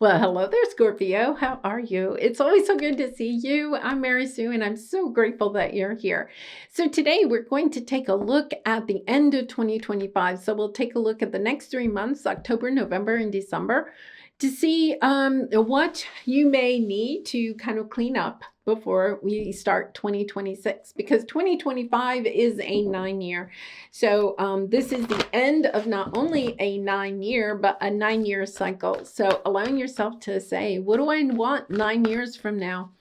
Well, hello there, Scorpio. How are you? It's always so good to see you. I'm Mary Sue, and I'm so grateful that you're here. So, today we're going to take a look at the end of 2025. So, we'll take a look at the next 3 months, October, November, and December, to see what you may need to kind of clean up before we start 2026, because 2025 is a 9 year. So this is the end of not only a 9 year, but a 9 year cycle. So allowing yourself to say, what do I want 9 years from now?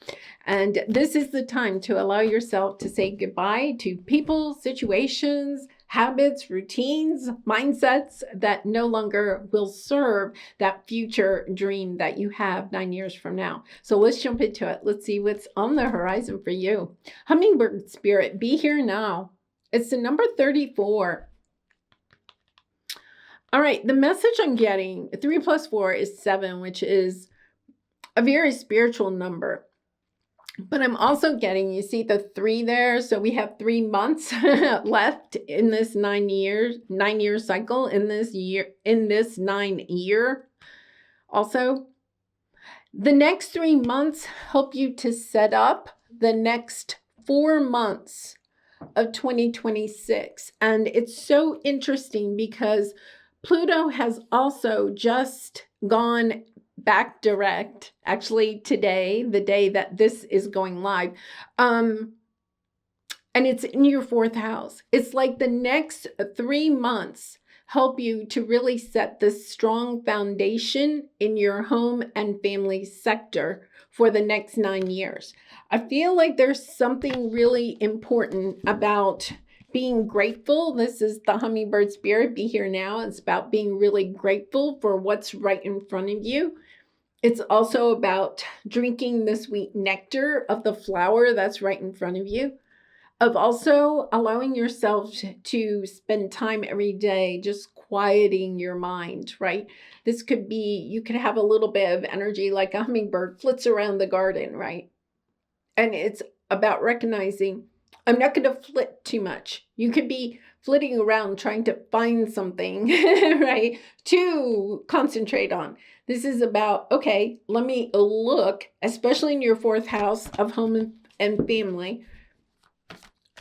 And this is the time to allow yourself to say goodbye to people, situations, habits, routines, mindsets that no longer will serve that future dream that you have 9 years from now. So let's jump into it. Let's see what's on the horizon for you. Hummingbird spirit, be here now. It's the number 34. All right, the message I'm getting, 3 plus 4 is 7, which is a very spiritual number. But I'm also getting, you see the 3 there? So we have 3 months left in this 9 year cycle, in this 9 year. Also, the next 3 months help you to set up the next 4 months of 2026. And it's so interesting because Pluto has also just gone back direct, actually today, the day that this is going live. And it's in your 4th house. It's like the next 3 months help you to really set this strong foundation in your home and family sector for the next 9 years. I feel like there's something really important about being grateful. This is the hummingbird spirit, be here now. It's about being really grateful for what's right in front of you. It's also about drinking the sweet nectar of the flower that's right in front of you, of also allowing yourself to spend time every day just quieting your mind, right? This could be, you could have a little bit of energy like a hummingbird flits around the garden, right? And it's about recognizing, I'm not going to flit too much. You could be flitting around trying to find something, right, to concentrate on. This is about, okay, let me look, especially in your 4th house of home and family.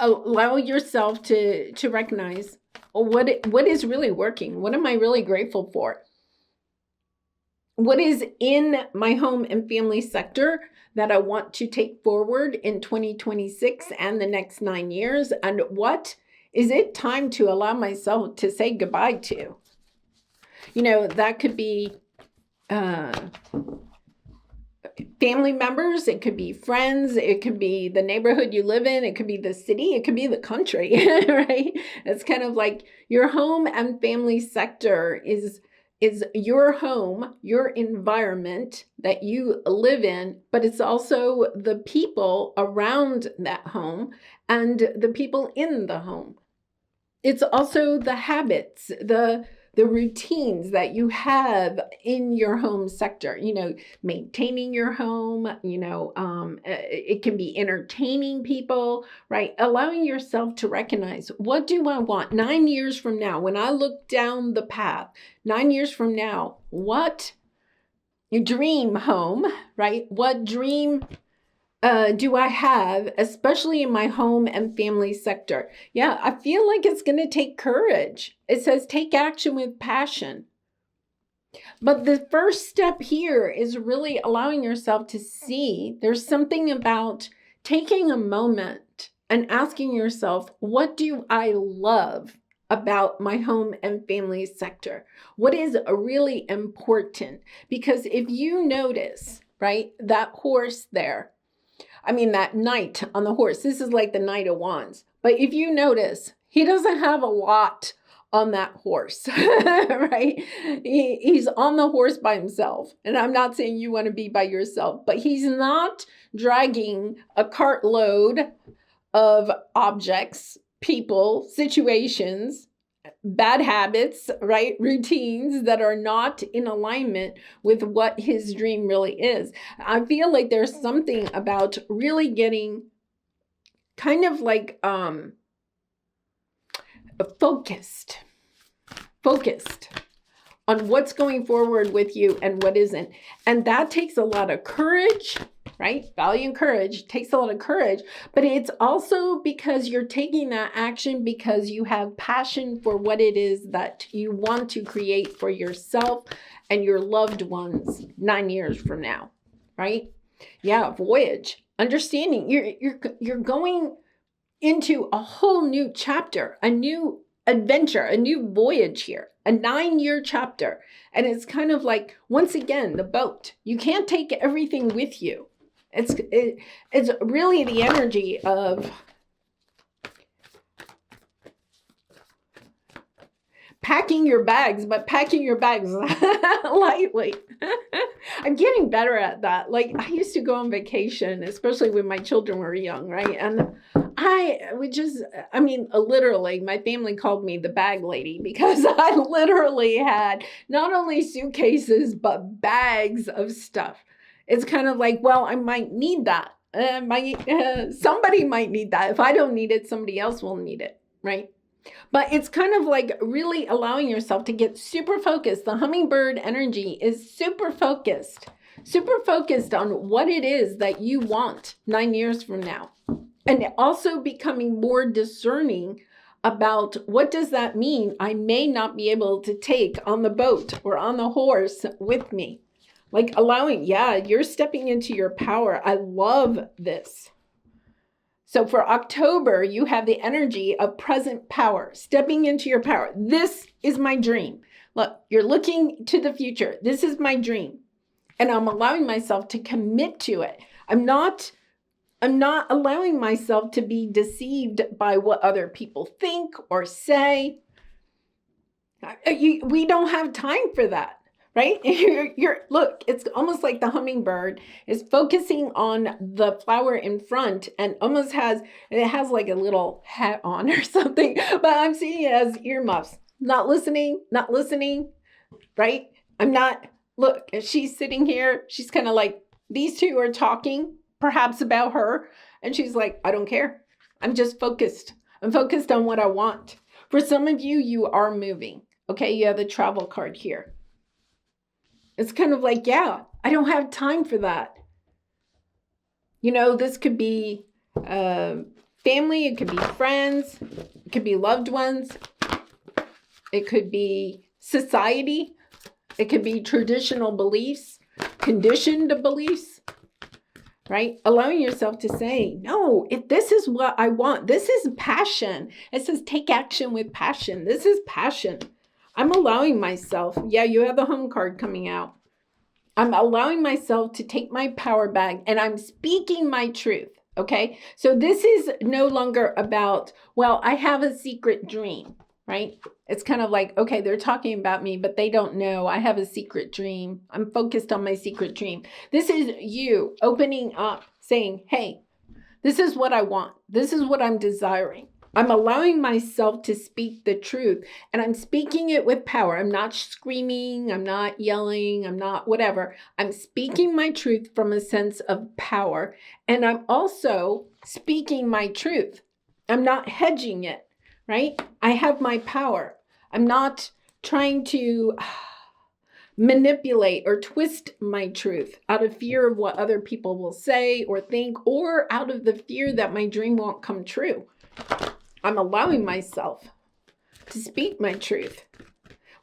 Allow yourself to recognize what is really working. What am I really grateful for? What is in my home and family sector that I want to take forward in 2026 and the next 9 years? And what is it time to allow myself to say goodbye to? You know, that could be family members, it could be friends, it could be the neighborhood you live in, it could be the city, it could be the country, right? It's kind of like your home and family sector is your home, your environment that you live in, but it's also the people around that home and the people in the home. It's also the habits, the routines that you have in your home sector, you know, maintaining your home, you know, it can be entertaining people, right? Allowing yourself to recognize, what do I want 9 years from now? When I look down the path, 9 years from now, what dream home, right? What dream do I have, especially in my home and family sector? Yeah, I feel like it's going to take courage. It says take action with passion. But the first step here is really allowing yourself to see there's something about taking a moment and asking yourself, what do I love about my home and family sector? What is really important? Because if you notice, right, that horse there, I mean, that knight on the horse, this is like the Knight of Wands. But if you notice, he doesn't have a lot on that horse, right? He's on the horse by himself. And I'm not saying you want to be by yourself, but he's not dragging a cartload of objects, people, situations, bad habits, right? Routines that are not in alignment with what his dream really is. I feel like there's something about really getting kind of like focused on what's going forward with you and what isn't. And that takes a lot of courage, right? Value and courage takes a lot of courage, but it's also because you're taking that action because you have passion for what it is that you want to create for yourself and your loved ones 9 years from now, right? Yeah, voyage, understanding you're going into a whole new chapter, a new adventure, a new voyage here, a 9-year chapter. And it's kind of like, once again, the boat. You can't take everything with you. It's really the energy of packing your bags, but packing your bags lightly. I'm getting better at that. Like, I used to go on vacation, especially when my children were young, right? And literally, my family called me the bag lady because I literally had not only suitcases, but bags of stuff. It's kind of like, well, I might need that. Somebody might need that. If I don't need it, somebody else will need it, right? But it's kind of like really allowing yourself to get super focused. The hummingbird energy is super focused on what it is that you want 9 years from now. And also becoming more discerning about what does that mean I may not be able to take on the boat or on the horse with me. Like allowing, you're stepping into your power. I love this. So for October, you have the energy of present power, stepping into your power. This is my dream. Look, you're looking to the future. This is my dream. And I'm allowing myself to commit to it. I'm not allowing myself to be deceived by what other people think or say. We don't have time for that. Right? Look, it's almost like the hummingbird is focusing on the flower in front and almost has like a little hat on or something, but I'm seeing it as earmuffs. Not listening, right? Look, she's sitting here, she's kind of like, these two are talking perhaps about her, and she's like, I don't care. I'm just focused. I'm focused on what I want. For some of you, you are moving. Okay, you have the travel card here. It's kind of like, I don't have time for that. This could be family, it could be friends, it could be loved ones, it could be society, it could be traditional beliefs, conditioned beliefs, right? Allowing yourself to say, no, if this is what I want, this is passion. It says take action with passion. This is passion. I'm allowing myself, you have the home card coming out. I'm allowing myself to take my power back and I'm speaking my truth, okay? So this is no longer about, well, I have a secret dream, right? It's kind of like, okay, they're talking about me, but they don't know I have a secret dream. I'm focused on my secret dream. This is you opening up, saying, hey, this is what I want. This is what I'm desiring. I'm allowing myself to speak the truth, and I'm speaking it with power. I'm not screaming, I'm not yelling, I'm not whatever. I'm speaking my truth from a sense of power, and I'm also speaking my truth. I'm not hedging it, right? I have my power. I'm not trying to manipulate or twist my truth out of fear of what other people will say or think, or out of the fear that my dream won't come true. I'm allowing myself to speak my truth.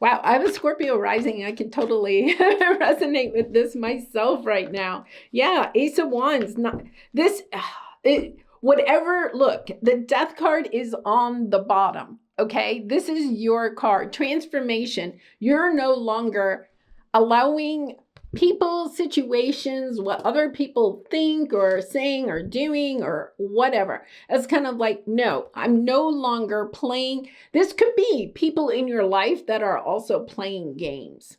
Wow, I have a Scorpio rising. I can totally resonate with this myself right now. Yeah, Ace of Wands. Whatever, look, the Death card is on the bottom, okay? This is your card. Transformation. You're no longer allowing people, situations, what other people think or saying or doing or whatever. It's kind of like, no, I'm no longer playing. This could be people in your life that are also playing games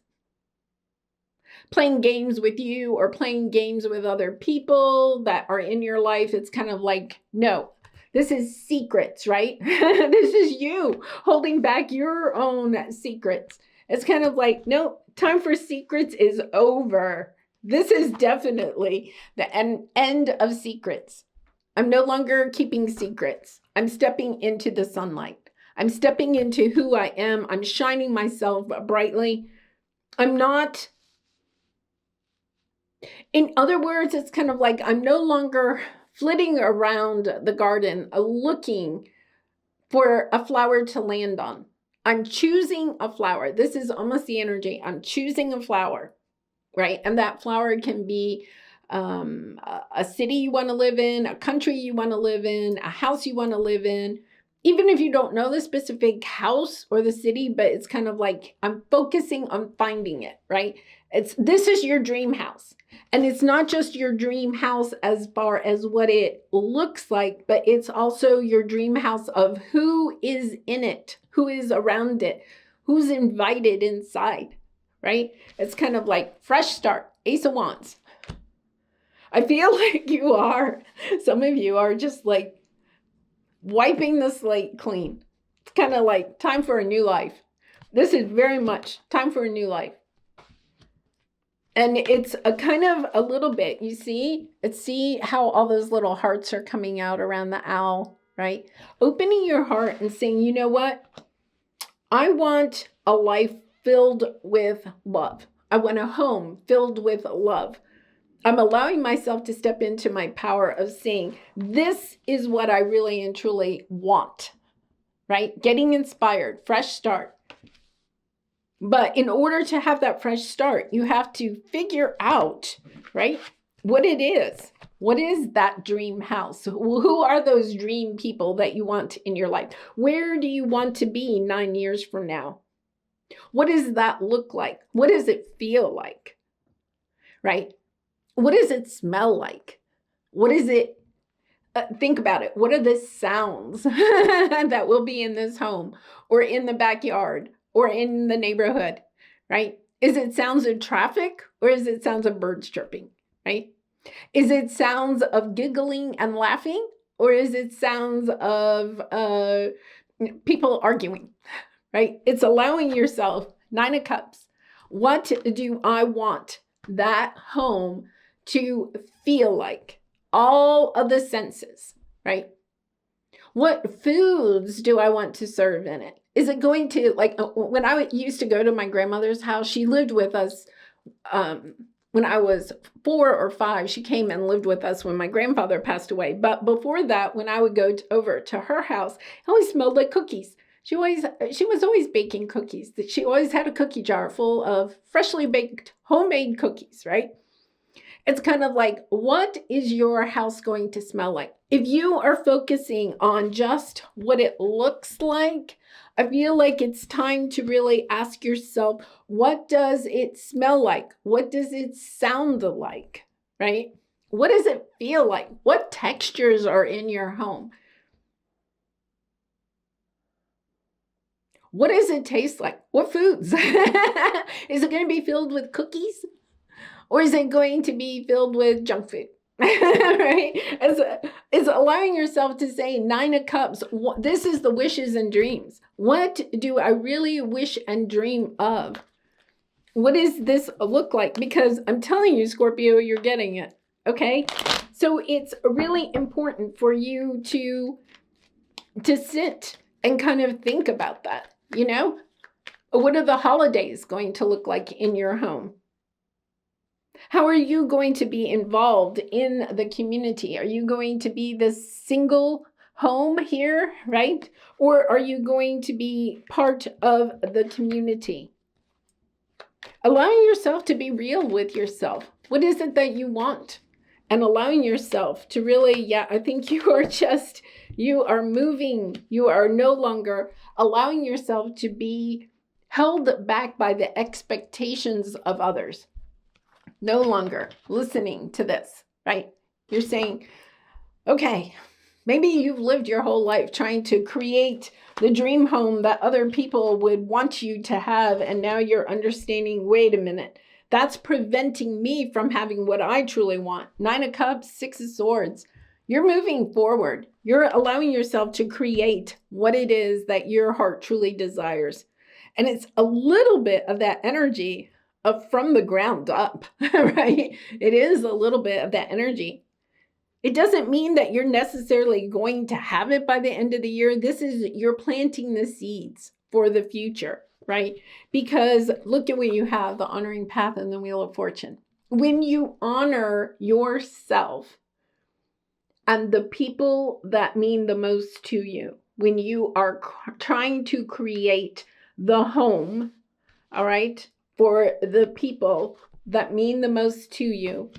with you or playing games with other people that are in your life. It's kind of like, no, this is secrets, right? This is you holding back your own secrets. It's kind of like, no, time for secrets is over. This is definitely the end of secrets. I'm no longer keeping secrets. I'm stepping into the sunlight. I'm stepping into who I am. I'm shining myself brightly. I'm not, in other words, it's kind of like I'm no longer flitting around the garden looking for a flower to land on. I'm choosing a flower. This is almost the energy. I'm choosing a flower, right? And that flower can be a city you want to live in, a country you want to live in, a house you want to live in. Even if you don't know the specific house or the city, but it's kind of like I'm focusing on finding it, right? This is your dream house. And it's not just your dream house as far as what it looks like, but it's also your dream house of who is in it, who is around it, who's invited inside, right? It's kind of like fresh start, Ace of Wands. I feel like you are, some of you are just like wiping the slate clean. It's kind of like time for a new life. This is very much time for a new life. And it's a kind of a little bit, you see how all those little hearts are coming out around the owl, right? Opening your heart and saying, you know what? I want a life filled with love. I want a home filled with love. I'm allowing myself to step into my power of saying, this is what I really and truly want, right? Getting inspired, fresh start. But in order to have that fresh start, you have to figure out, right, what it is. What is that dream house? Who are those dream people that you want in your life? Where do you want to be 9 years from now? What does that look like? What does it feel like? Right? What does it smell like? What is it? Think about it. What are the sounds that will be in this home or in the backyard or in the neighborhood, right? Is it sounds of traffic or is it sounds of birds chirping, right? Is it sounds of giggling and laughing or is it sounds of people arguing, right? It's allowing yourself, 9 of Cups. What do I want that home to feel like? All of the senses, right? What foods do I want to serve in it? Is it going to, like, when I used to go to my grandmother's house, she lived with us when I was 4 or 5. She came and lived with us when my grandfather passed away. But before that, when I would go over to her house, it always smelled like cookies. She was always baking cookies. She always had a cookie jar full of freshly baked homemade cookies, right? It's kind of like, what is your house going to smell like? If you are focusing on just what it looks like, I feel like it's time to really ask yourself, what does it smell like? What does it sound like, right? What does it feel like? What textures are in your home? What does it taste like? What foods? Is it going to be filled with cookies? Or is it going to be filled with junk food? Right? It's allowing yourself to say, 9 of Cups, this is the wishes and dreams. What do I really wish and dream of? What does this look like? Because I'm telling you, Scorpio, you're getting it. Okay? So it's really important for you to sit and kind of think about that. You know? What are the holidays going to look like in your home? How are you going to be involved in the community? Are you going to be the single home here, right? Or are you going to be part of the community? Allowing yourself to be real with yourself. What is it that you want? And allowing yourself to really, I think you are moving. You are no longer allowing yourself to be held back by the expectations of others. No longer listening to this, right? You're saying, okay, maybe you've lived your whole life trying to create the dream home that other people would want you to have. And now you're understanding, wait a minute, that's preventing me from having what I truly want. 9 of Cups, 6 of Swords. You're moving forward. You're allowing yourself to create what it is that your heart truly desires. And it's a little bit of that energy of from the ground up, right? It is a little bit of that energy. It doesn't mean that you're necessarily going to have it by the end of the year. This is, you're planting the seeds for the future. right? Because look at what you have, the honoring path and the wheel of fortune. When you honor yourself and the people that mean the most to you, when you are trying to create the home, all right, for the people that mean the most to you,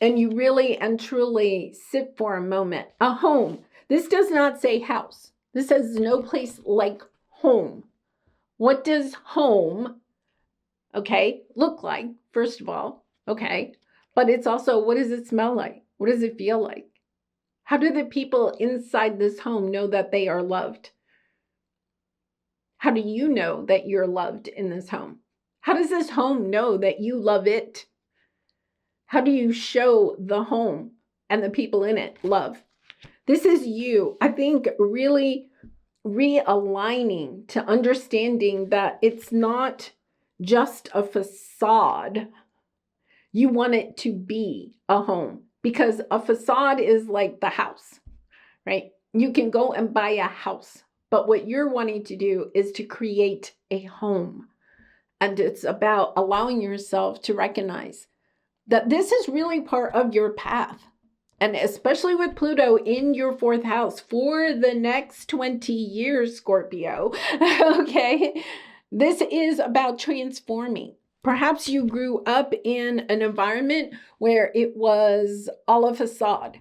and you really and truly sit for a moment, a home. This does not say house. This says no place like home. What does home, okay, look like, first of all, okay? But it's also, what does it smell like? What does it feel like? How do the people inside this home know that they are loved? How do you know that you're loved in this home? How does this home know that you love it? How do you show the home and the people in it love? This is you, I think, really realigning to understanding that it's not just a facade. You want it to be a home, because a facade is like the house, right? You can go and buy a house, but what you're wanting to do is to create a home. And it's about allowing yourself to recognize that this is really part of your path. And especially with Pluto in your fourth house for the next 20 years, Scorpio, okay? This is about transforming. Perhaps you grew up in an environment where it was all a facade,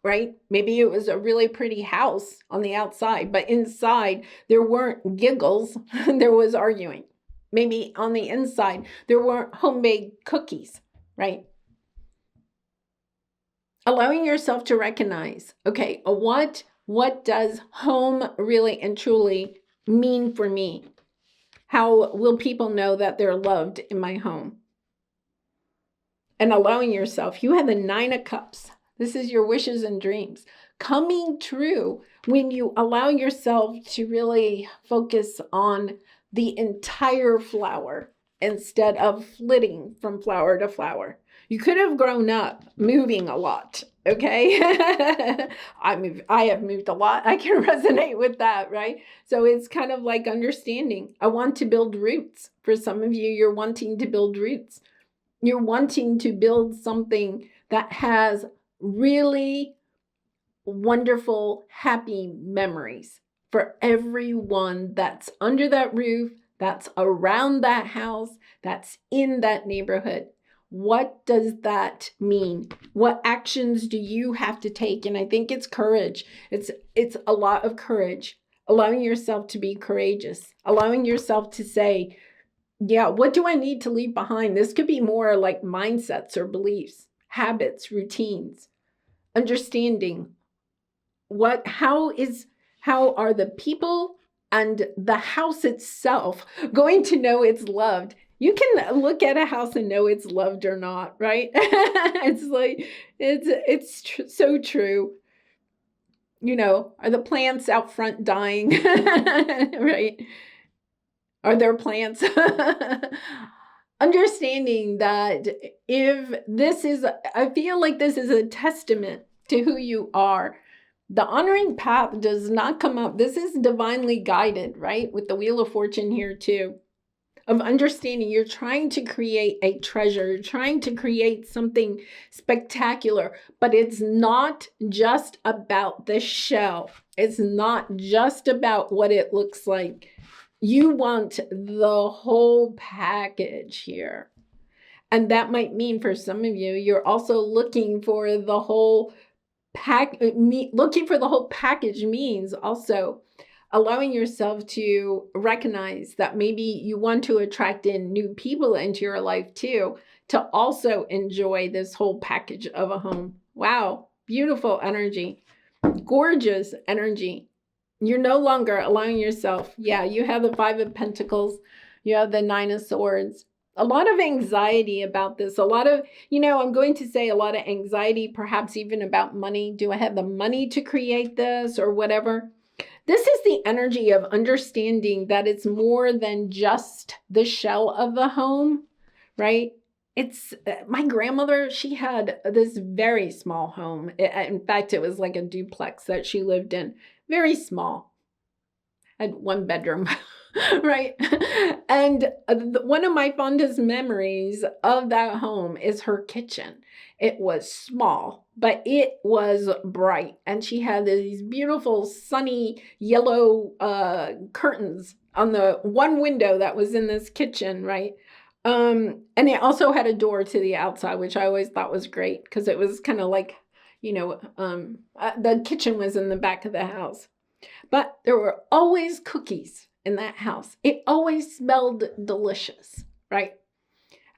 right? Maybe it was a really pretty house on the outside, but inside there weren't giggles, there was arguing. Maybe on the inside there weren't homemade cookies, right? Allowing yourself to recognize, okay, what does home really and truly mean for me? How will people know that they're loved in my home? And allowing yourself, you have the 9 of Cups. This is your wishes and dreams coming true when you allow yourself to really focus on the entire flower instead of flitting from flower to flower. You could have grown up moving a lot, okay? I have moved a lot. I can resonate with that, right? So it's kind of like understanding. I want to build roots. For some of you, you're wanting to build roots. You're wanting to build something that has really wonderful, happy memories for everyone that's under that roof, that's around that house, that's in that neighborhood. What does that mean? What actions do you have to take? And I think it's courage. It's a lot of courage, allowing yourself to be courageous, allowing yourself to say, yeah, what do I need to leave behind? This could be more like mindsets or beliefs, habits, routines, understanding how are the people and the house itself going to know it's loved? You can look at a house and know it's loved or not, right? It's like, so true. You know, are the plants out front dying? Right? Are there plants? Understanding that I feel like this is a testament to who you are. The honoring path does not come up. This is divinely guided, right? With the Wheel of Fortune here too. Of understanding, you're trying to create a treasure. You're trying to create something spectacular, but it's not just about the shell. It's not just about what it looks like. You want the whole package here. And that might mean for some of you, you're also looking for the whole looking for the whole package means also allowing yourself to recognize that maybe you want to attract in new people into your life too, to also enjoy this whole package of a home. Wow, beautiful energy, gorgeous energy. You're no longer allowing yourself. Yeah, you have the 5 of Pentacles, you have the 9 of Swords. A lot of anxiety about this. A lot of, I'm going to say a lot of anxiety, perhaps even about money. Do I have the money to create this or whatever? This is the energy of understanding that it's more than just the shell of the home, right? It's my grandmother, she had this very small home. In fact, it was like a duplex that she lived in. Very small. Had 1 bedroom. right? And one of my fondest memories of that home is her kitchen. It was small, but it was bright. And she had these beautiful sunny yellow curtains on the one window that was in this kitchen, right? And it also had a door to the outside, which I always thought was great because it was kind of like, the kitchen was in the back of the house. But there were always cookies in that house. It always smelled delicious, right?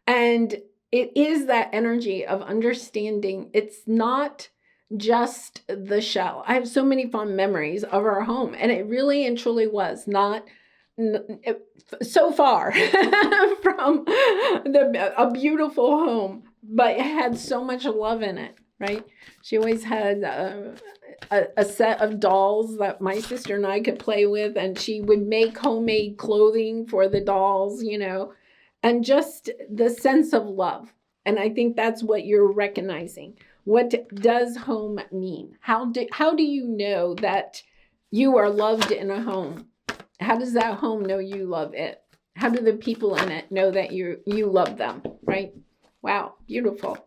And it is that energy of understanding it's not just the shell. I have so many fond memories of our home, and it really and truly was not so far from a beautiful home, but it had so much love in it, right? She always had a set of dolls that my sister and I could play with, and she would make homemade clothing for the dolls, and just the sense of love. And I think that's what you're recognizing. What does home mean? How do you know that you are loved in a home? How does that home know you love it? How do the people in it know that you love them, right? Wow, beautiful.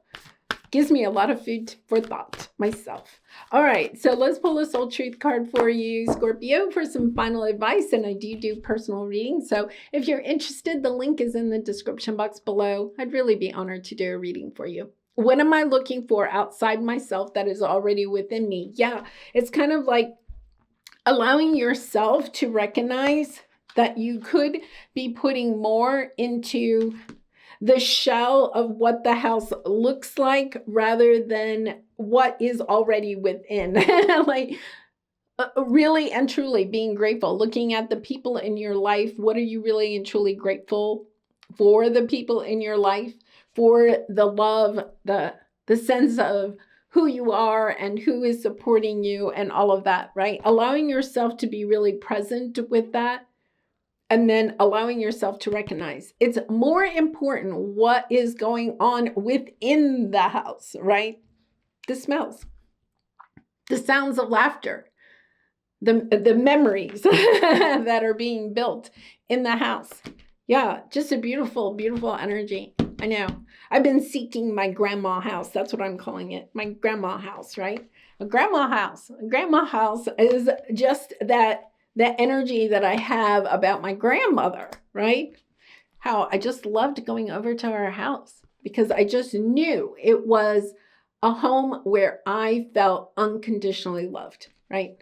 Gives me a lot of food for thought myself. All right, so let's pull a soul truth card for you, Scorpio, for some final advice. And I do personal readings. So if you're interested, the link is in the description box below. I'd really be honored to do a reading for you. What am I looking for outside myself that is already within me? Yeah, it's kind of like allowing yourself to recognize that you could be putting more into the shell of what the house looks like rather than what is already within. Like really and truly being grateful, looking at the people in your life. What are you really and truly grateful for? The people in your life, for the love, the sense of who you are and who is supporting you and all of that, right? Allowing yourself to be really present with that. And then allowing yourself to recognize it's more important what is going on within the house, right? The smells, the sounds of laughter, the memories that are being built in the house. Yeah, just a beautiful, beautiful energy. I know. I've been seeking my grandma house. That's what I'm calling it. My grandma house, right? A grandma house. A grandma house is just that energy that I have about my grandmother, right? How I just loved going over to her house because I just knew it was a home where I felt unconditionally loved, right?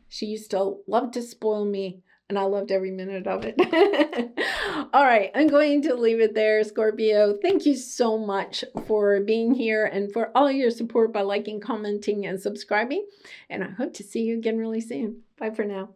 She used to love to spoil me, and I loved every minute of it. All right, I'm going to leave it there, Scorpio. Thank you so much for being here and for all your support by liking, commenting, and subscribing. And I hope to see you again really soon. Bye for now.